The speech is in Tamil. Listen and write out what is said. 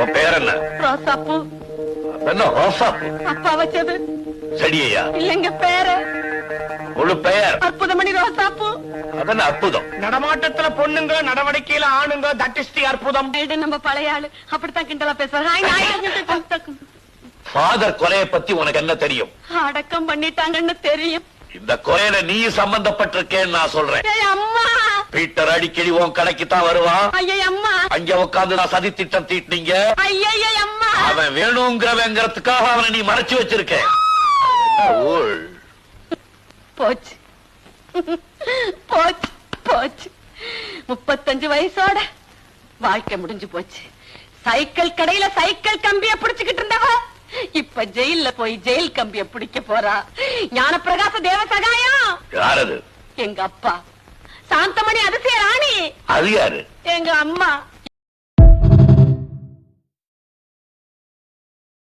உன் பேர் என்ன? ரோசாப்பூ. என்ன ரோசாப்பூ? அப்பா வச்சது. செடியா? இல்லங்க, பேரு. முழு பெயர்? அற்புதமணி ரோசாப்பூ. அதென்ன அற்புதம்? நடமாட்டத்துல பொண்ணுங்க, நடவடிக்கையில ஆணுங்க, தட் இஸ் தி அற்புதம். நம்ம பழைய ஆளு அப்படித்தான் கிண்டலா பேசுறாங்க. ஃபாதர் கொலையை பத்தி உனக்கு என்ன தெரியும்? அடக்கம் பண்ணிட்டாங்கன்னு தெரியும். இந்த கொலையில நீ சம்பந்தப்பட்டிருக்கேன்னு நான் சொல்றேன். அம்மா, பீட்டர் அடிக்கடி உன் கடைக்கு தான் வருவான். அம்மா, அங்க உட்காந்து நான் சதி திட்டம் தீட்டினீங்க. அம்மா, அவன் வேணுங்கிறவங்கிறதுக்காக அவனை நீ மறைச்சு வச்சிருக்க. போச்சு போச்சு போச்சு. 35 வயசோட வாழ்க்கை முடிஞ்சு போச்சு. சைக்கிள் கடையில சைக்கிள் கம்பிய பிடிச்சுக்கிட்டு இருந்தவ இப்ப ஜெயில போய் ஜெயில் கம்பிய பிடிக்க போறா. ஞானப்பிரகாச தேவ சகாயம். யாரது? எங்க அப்பா. சாந்தமணி அதிசய ராணி. அது யாரு? எங்க அம்மா.